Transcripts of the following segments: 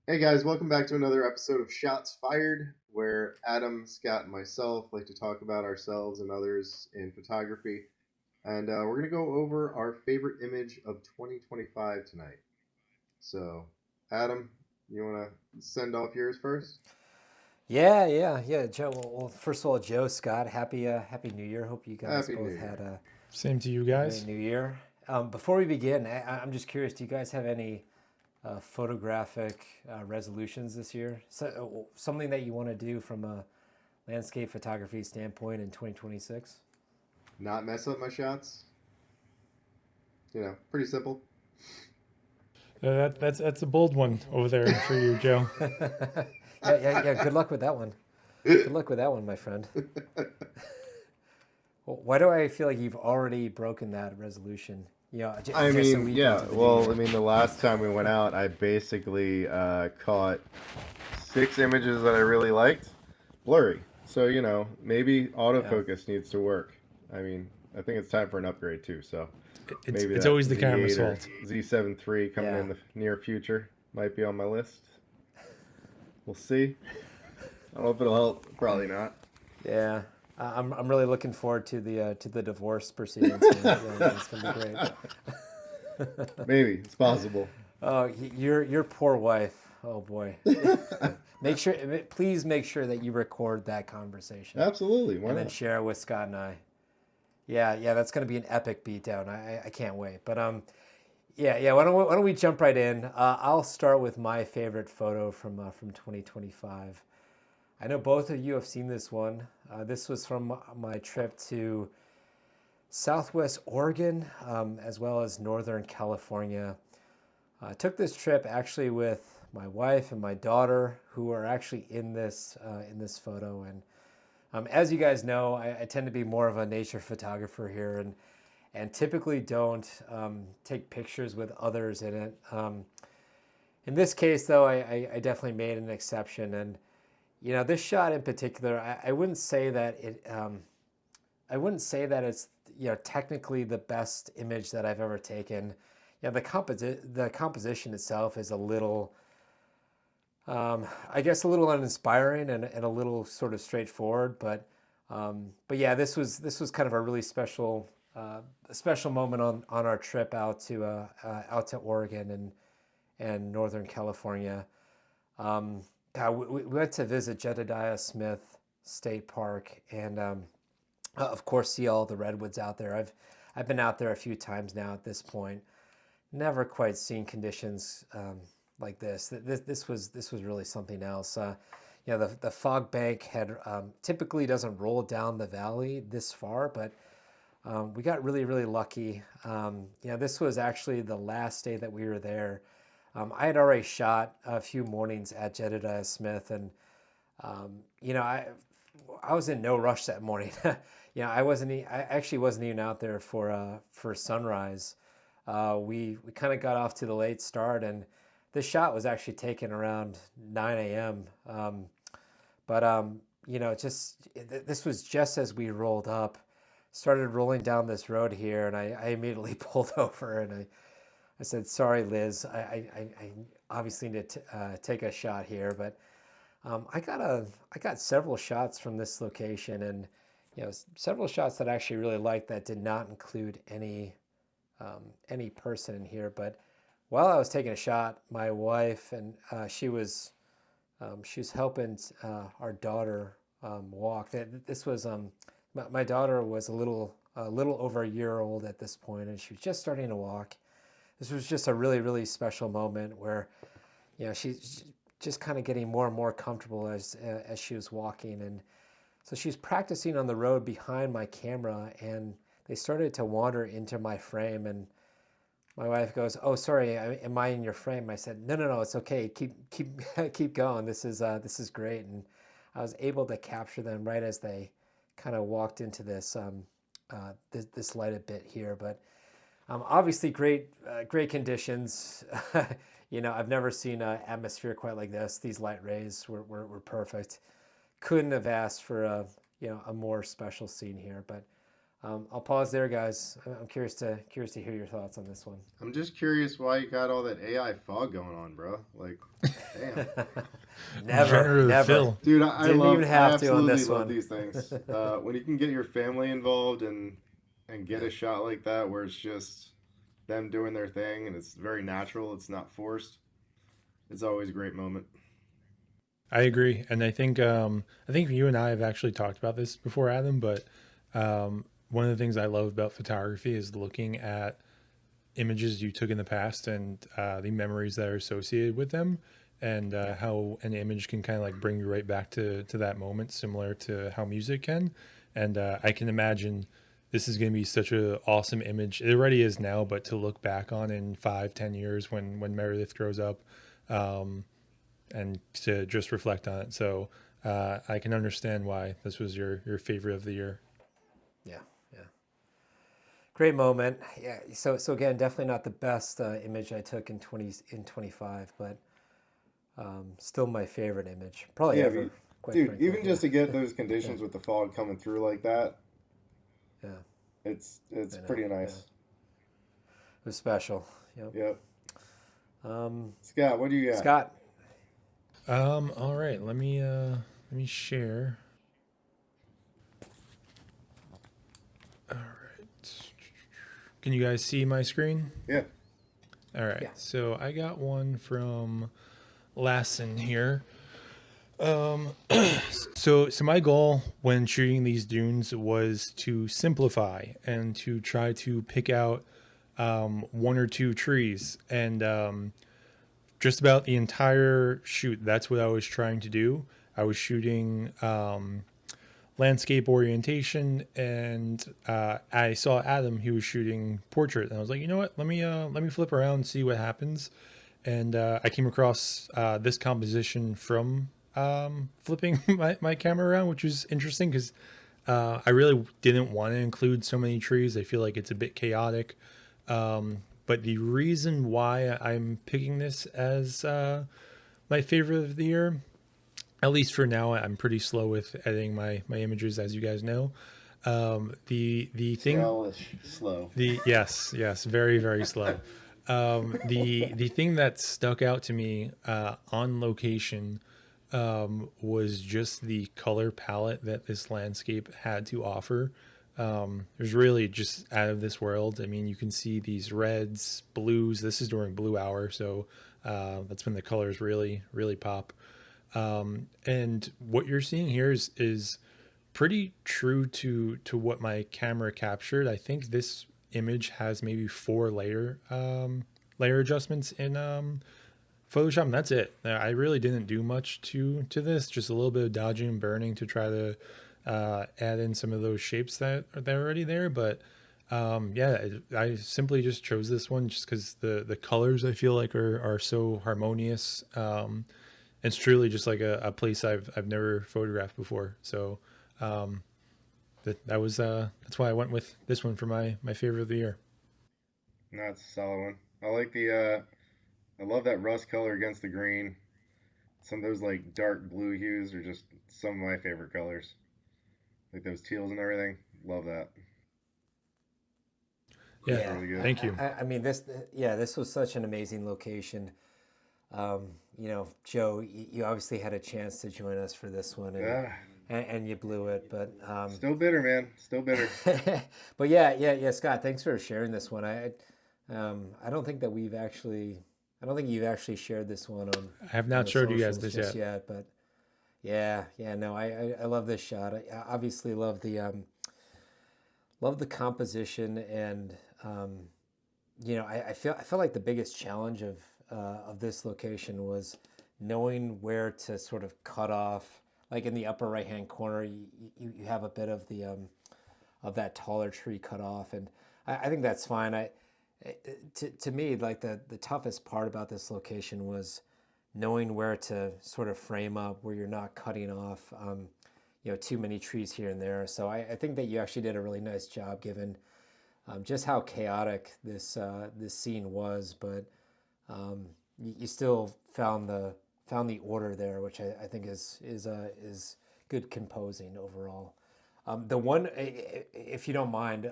Hey guys, welcome back to another episode of Shots Fired, where Adam, Scott, and myself like to talk about ourselves and others in photography. And we're going to go over our favorite image of 2025 tonight. So, Adam, you want to send off yours first? Yeah, Joe. Well, first of all, Joe, Scott, happy New Year. Hope you guys Happy New both had Year. Same to you a great guys. New Year. Before we begin, I'm just curious. Do you guys have any photographic resolutions this year? Something that you want to do from a landscape photography standpoint in 2026? Not mess up my shots. Pretty simple. That's a bold one over there for you, Joe. Yeah. Good luck with that one. Good luck with that one, my friend. Well, why do I feel like you've already broken that resolution? I Just a mean, week yeah, into the new well, I year. mean, the last time we went out, I basically caught six images that I really liked, blurry. So, maybe Yeah. autofocus needs to work. I mean, I think it's time for an upgrade too. So It's maybe it's that always the camera's Z8 or fault. Z7 III coming Yeah. in the near future might be on my list. We'll see. I don't know if it'll help. Probably not. Yeah, I'm really looking forward to the divorce proceedings here. Yeah, it's gonna be great. Maybe it's possible. Oh, your poor wife. Oh boy. Make sure, please make sure that you record that conversation Absolutely. Why and then not? share it with Scott and I. Yeah, that's gonna be an epic beatdown. I can't wait. But yeah. Why don't we jump right in? I'll start with my favorite photo from 2025. I know both of you have seen this one. This was from my trip to Southwest Oregon, as well as Northern California. I took this trip actually with my wife and my daughter, who are actually in this photo. And as you guys know, I tend to be more of a nature photographer here, and typically don't take pictures with others in it. In this case, though, I definitely made an exception, and this shot in particular, I wouldn't say that I wouldn't say that it's technically the best image that I've ever taken. The composition itself is a little, I guess, a little uninspiring and a little sort of straightforward. But yeah, this was kind of a really a special moment on our trip out to Oregon and Northern California. We went to visit Jedediah Smith State Park and of course see all the redwoods out there. I've been out there a few times now at this point. Never quite seen conditions like this. This was really something else. The fog bank had typically doesn't roll down the valley this far, but we got really lucky. This was actually the last day that we were there. I had already shot a few mornings at Jedediah Smith, and I was in no rush that morning. I actually wasn't even out there for sunrise. We kind of got off to the late start, and this shot was actually taken around 9 a.m. But this was just as we rolled up, started rolling down this road here, and I immediately pulled over and I said, "Sorry, Liz, I obviously need to take a shot here." But I got several shots from this location, and several shots that I actually really liked that did not include any person in here. But while I was taking a shot, my wife and she was helping our daughter walk. This was my daughter was a little over a year old at this point, and she was just starting to walk. This was just a really special moment where she's just kind of getting more and more comfortable as she was walking, and so she's practicing on the road behind my camera, and they started to wander into my frame, and my wife goes, "Oh, sorry, am I in your frame?" I said, "No, it's okay. Keep going. This is great." And I was able to capture them right as they kind of walked into this lighted bit here. But obviously, great conditions. I've never seen an atmosphere quite like this. These light rays were perfect. Couldn't have asked for a more special scene here. But I'll pause there, guys. I'm curious to hear your thoughts on this one. I'm just curious why you got all that AI fog going on, bro. Like, Damn. Never, Generous never. Phil. Dude, I Didn't love, even I have to on absolutely this love one. these things. When you can get your family involved and get a shot like that where it's just them doing their thing and it's very natural, it's not forced. It's always a great moment. I agree, and I think you and I have actually talked about this before, Adam. But one of the things I love about photography is looking at images you took in the past and the memories that are associated with them, and how an image can kind of like bring you right back to that moment, similar to how music can. And I can imagine this is going to be such an awesome image. It already is now, but to look back on in 5, 10 years when Meredith grows up, um, and to just reflect on it. So I can understand why this was your favorite of the year. Yeah, yeah. Great moment. Yeah. So again, definitely not the best image I took in 25, but still my favorite image, probably Yeah, ever. Quite dude, frankly. even just to get those Yeah. conditions with the fog coming through like that, Yeah. it's I know. pretty Yeah. nice. It was special. Yep. Yep. Um, Scott, what do you got? Scott. All right, let me share. All right. Can you guys see my screen? Yeah. All right. Yeah. So I got one from Lassen here. So my goal when shooting these dunes was to simplify and to try to pick out one or two trees, and just about the entire shoot, that's what I was trying to do. I was shooting landscape orientation, and I saw Adam. He was shooting portrait, and I was like, you know what? Let me flip around and see what happens. And I came across this composition from flipping my camera around, which was interesting because I really didn't want to include so many trees. I feel like it's a bit chaotic. But the reason why I'm picking this as my favorite of the year, at least for now, I'm pretty slow with editing my images, as you guys know. The thing, Hellish slow. yes, very very slow. The thing that stuck out to me on location was just the color palette that this landscape had to offer. It was really just out of this world. I mean, you can see these reds, blues. This is during blue hour, so that's when the colors really pop. And what you're seeing here is pretty true to what my camera captured. I think this image has maybe 4 layer adjustments in Photoshop, and that's it. I really didn't do much to this, just a little bit of dodging and burning to try to add in some of those shapes that are already there. But yeah, I simply just chose this one just because the colors I feel like are so harmonious. It's truly just like a place I've never photographed before. So that's why I went with this one for my favorite of the year. That's a solid one. I like I love that rust color against the green. Some of those like dark blue hues are just some of my favorite colors. Like those teals and everything. Love that. Yeah, That's really good. thank you. I mean, this was such an amazing location. Joe, you obviously had a chance to join us for this one, Yeah. and you blew it. But Still bitter, man. Still bitter. but yeah, Scott, thanks for sharing this one. I don't think that I don't think you've actually shared this one I have on not the showed you guys socials this just yet. yet. But yeah, no, I love this shot. I obviously love the composition, and I feel like the biggest challenge of this location was knowing where to sort of cut off. Like in the upper right hand corner, you have a bit of the of that taller tree cut off, and I think that's fine. To me, like the toughest part about this location was knowing where to sort of frame up where you're not cutting off too many trees here and there. So I think that you actually did a really nice job given just how chaotic this scene was, but you still found the order there, which I think is good composing overall. The one, if you don't mind,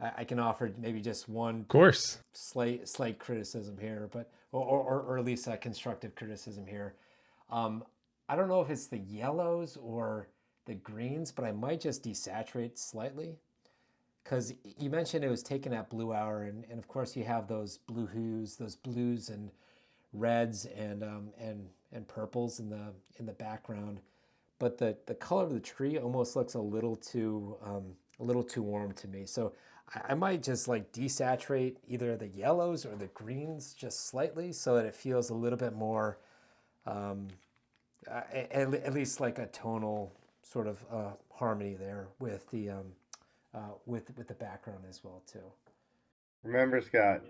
I can offer maybe just one Of course. slight criticism here, but or at least a constructive criticism here. I don't know if it's the yellows or the greens, but I might just desaturate slightly because you mentioned it was taken at blue hour, and of course you have those blue hues, those blues and reds and purples in the background, but the color of the tree almost looks a little too warm to me. So I might just like desaturate either the yellows or the greens just slightly so that it feels a little bit more, at least like a tonal sort of harmony there with the background as well too. Remember, Scott,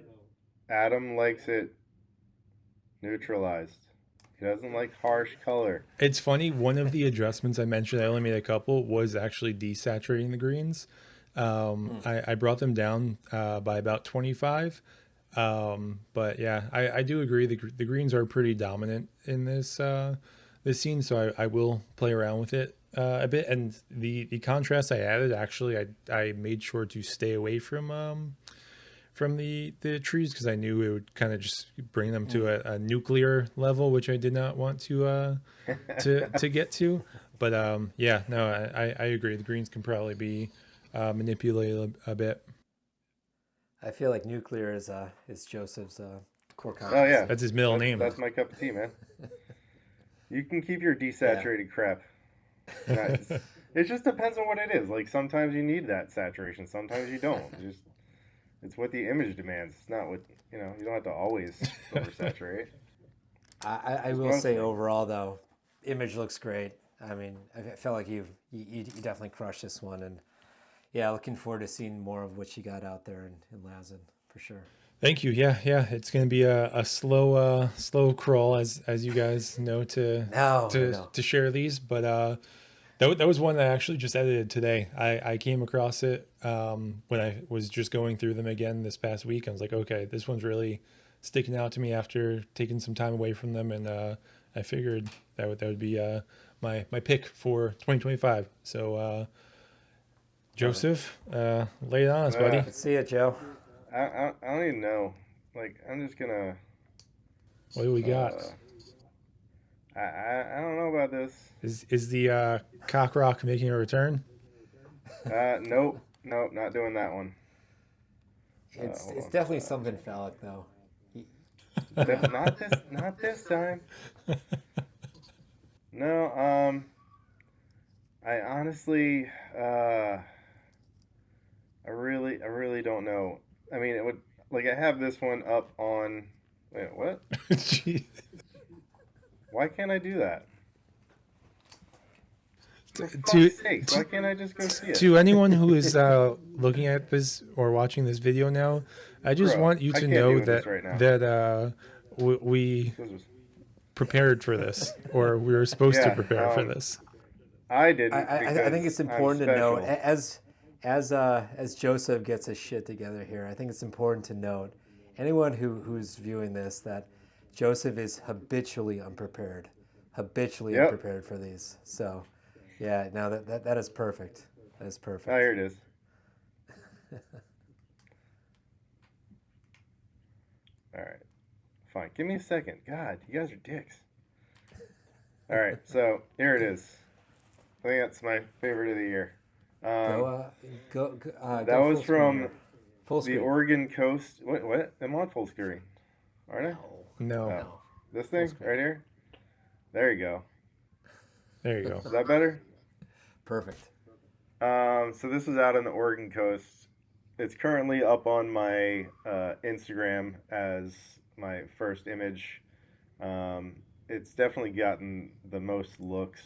Adam likes it neutralized. He doesn't like harsh color. It's funny. One of the adjustments I mentioned, I only made a couple, was actually desaturating the greens. I brought them down by about 25. But yeah, I do agree. The greens are pretty dominant in this scene, so I will play around with it a bit. And the contrast I added, actually, I made sure to stay away from the trees because I knew it would kind of just bring them to a nuclear level, which I did not want to get to. But yeah, no, I agree. The greens can probably be manipulated a bit. I feel like nuclear is Joseph's core Oh competence. yeah, That's his middle name. That's my cup of tea, man. You can keep your desaturated crap. Nice. It just depends on what it is. Like sometimes you need that saturation, sometimes you don't. It's what the image demands. It's not what you know. You don't have to always oversaturate. I will say overall though, image looks great. I mean, I felt like you definitely crushed this one, and yeah, looking forward to seeing more of what you got out there in Lazen for sure. Thank you. Yeah. It's going to be a slow crawl, as you guys know, to share these. But that was one that I actually just edited today. I came across it when I was just going through them again this past week. I was like, okay, this one's really sticking out to me after taking some time away from them, and I figured that would be my pick for 2025. So Joseph, lay it on us, buddy. Let's see it, Joe. I don't even know. Like I'm just gonna. What do we got? I don't know about this. Is the cock rock making a return? Nope, not doing that one. It's definitely something phallic though. Not this time. No, I honestly, I really don't know. I mean, it would like I have this one up on. Wait, what? Jeez. Why can't I do that? For To- fuck's sakes, why can't I just go see it? To anyone who is looking at this or watching this video now, I just want you I to can't know do this right now. that we This was- prepared for this, or we were supposed to Yeah, prepare for this. I didn't. I think it's because important I'm to note special. as Joseph gets his shit together here. I think it's important to note anyone who's viewing this that Joseph is habitually unprepared Yep. unprepared for these. So yeah, now that is perfect. That is perfect. Oh, here it is. All right, fine. Give me a second. God, you guys are dicks. All right, so here it is. I think that's my favorite of the year. Go that go was full screen from here. Full the screen. Oregon coast. What? I'm on full screen, aren't I? No, Oh. This thing right here. There you go. there you go. Is that better? Perfect. So this is out on the Oregon coast. It's currently up on my Instagram as my first image. It's definitely gotten the most looks.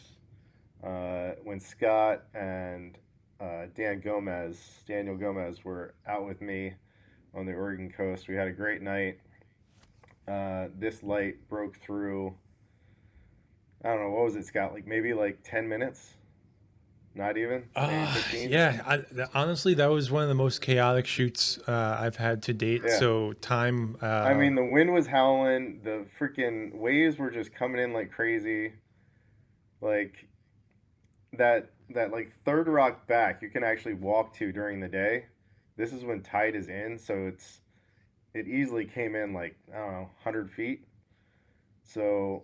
When Scott and Daniel Gomez were out with me on the Oregon coast, we had a great night. This light broke through. I don't know, what was it, Scott? Like maybe like 10 minutes? Not even? Maybe 15? Yeah, honestly, that was one of the most chaotic shoots I've had to date. Yeah. So time. I mean, the wind was howling. The freaking waves were just coming in like crazy. Like that like third rock back you can actually walk to during the day. this is when tide is in, so it easily came in like, I don't know, 100 feet. So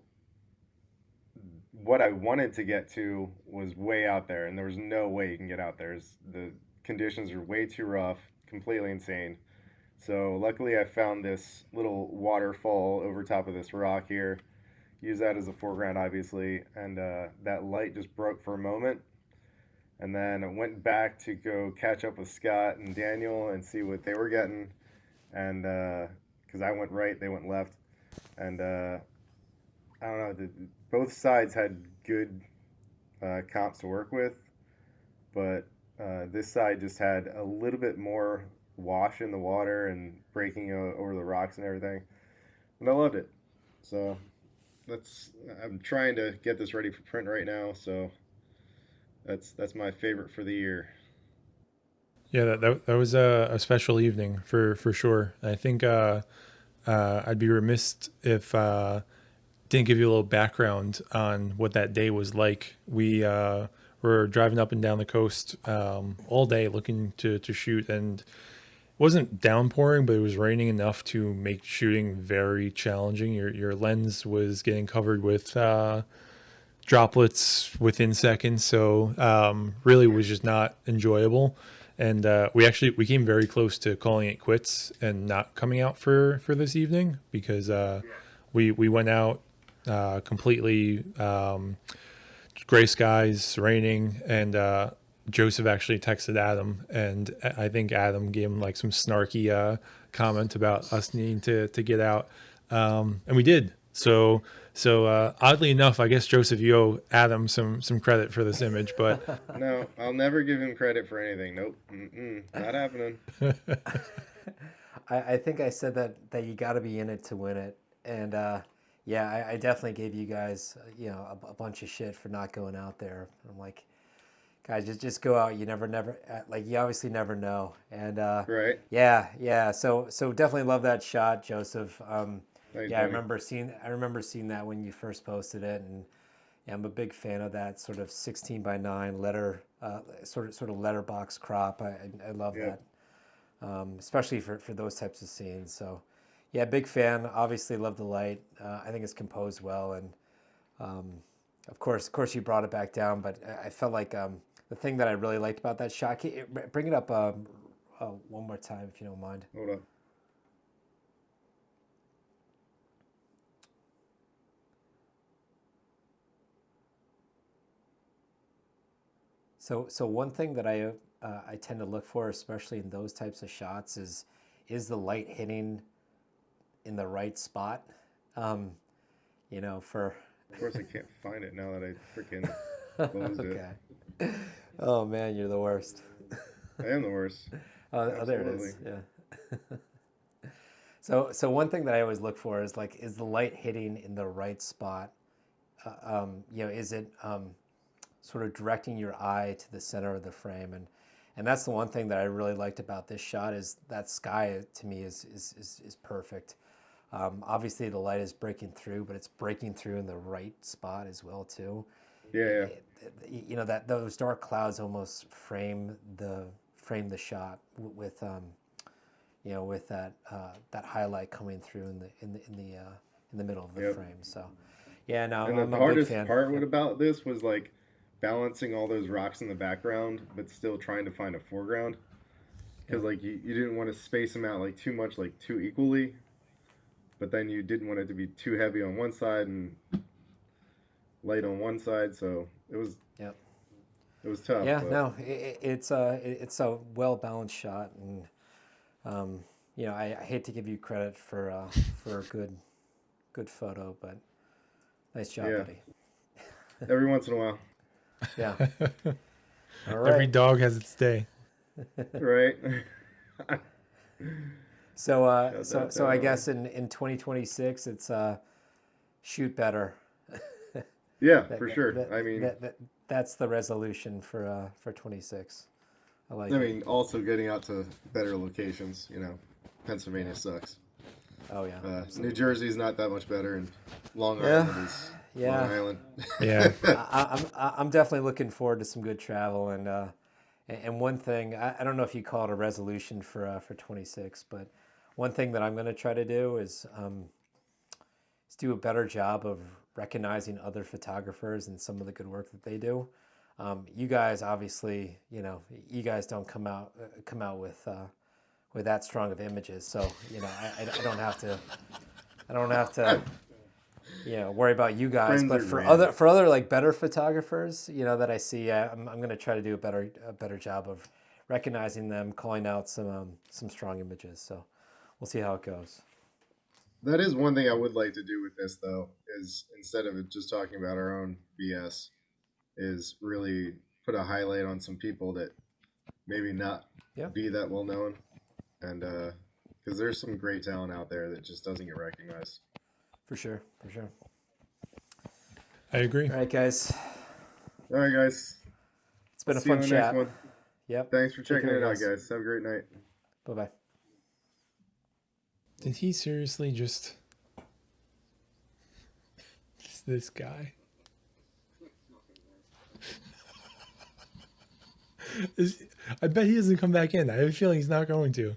what I wanted to get to was way out there, and there was no way you can get out there. The conditions are way too rough, completely insane. So luckily, I found this little waterfall over top of this rock here. Use that as a foreground, obviously, and that light just broke for a moment, and then I went back to go catch up with Scott and Daniel and see what they were getting, and because I went right, they went left, and I don't know. Both sides had good comps to work with, but this side just had a little bit more wash in the water and breaking over the rocks and everything, and I loved it. So I'm trying to get this ready for print right now. So that's my favorite for the year. Yeah, that was a special evening for sure. I think I'd be remiss if didn't give you a little background on what that day was like. We were driving up and down the coast all day looking to shoot, and it wasn't downpouring, but it was raining enough to make shooting very challenging. Your lens was getting covered with droplets within seconds, so really was just not enjoyable. And we came very close to calling it quits and not coming out for this evening, because we went out completely gray skies, raining, and Joseph actually texted Adam, and I think Adam gave him like some snarky comment about us needing to get out, and we did. So oddly enough, I guess Joseph, you owe Adam some credit for this image, but No, I'll never give him credit for anything. Nope, not happening. I think I said that you got to be in it to win it, and yeah, I definitely gave you guys a bunch of shit for not going out there. I'm like, guys, just go out. You never like, you obviously never know, and Right. yeah. So definitely love that shot, Joseph. Thanks, Yeah, I buddy. remember seeing that when you first posted it, and yeah, I'm a big fan of that sort of 16:9 letter, sort of letterbox crop. I love Yep. that, especially for those types of scenes. So yeah, big fan. Obviously, love the light. I think it's composed well, and of course you brought it back down. But I felt like the thing that I really liked about that shot. Bring it up one more time if you don't mind. Hold up. So one thing that I tend to look for, especially in those types of shots, is the light hitting in the right spot. For Of course, I can't find it now that I freaking closed it. okay. Oh man, you're the worst. I am the worst. Oh, there it is. Yeah. So one thing that I always look for is is the light hitting in the right spot? Is it sort of directing your eye to the center of the frame, and that's the one thing that I really liked about this shot, is that sky to me is perfect. Obviously the light is breaking through, but it's breaking through in the right spot as well too. Yeah. That those dark clouds almost frame the shot with with that highlight coming through in the middle of the Yep. frame. So yeah, no, And I'm the a big hardest fan. part about this was like balancing all those rocks in the background, but still trying to find a foreground. Because like you didn't want to space them out like too much, like too equally, but then you didn't want it to be too heavy on one side and light on one side. So it was Yep. tough. Yeah, but no, it's a well balanced shot, and I hate to give you credit for a good photo, but nice job, Yeah. buddy. every once in a while, Yeah. All every right. dog has its day. right? So Shut that I down. guess in 2026 it's shoot better. Yeah, That, for that, sure. that, I mean, that's the resolution for 26. I like I it. mean, also getting out to better locations. Pennsylvania sucks. Oh yeah. New Absolutely. Jersey's not that much better, and Long Yeah. Island is Yeah. Long Island. Yeah. I'm definitely looking forward to some good travel, and And one thing, I don't know if you call it a resolution for 26, but one thing that I'm going to try to do is do a better job of recognizing other photographers and some of the good work that they do. You guys, obviously, you guys don't come out with that strong of images, so I don't have to worry about you guys. Friends But are for random. other like better photographers, that I see, I'm going to try to do a better job of recognizing them, calling out some strong images. So we'll see how it goes. That is one thing I would like to do with this, though, is instead of just talking about our own BS, is really put a highlight on some people that maybe not Yeah. be that well known, and because there's some great talent out there that just doesn't get recognized. For sure. I agree. All right, guys. All right, guys. It's been a See you fun in the chat. next one. Yep. Thanks for Take checking care, it out, guys. guys. Have a great night. Bye-bye. Did he seriously just this guy? I bet he doesn't come back in. I have a feeling he's not going to.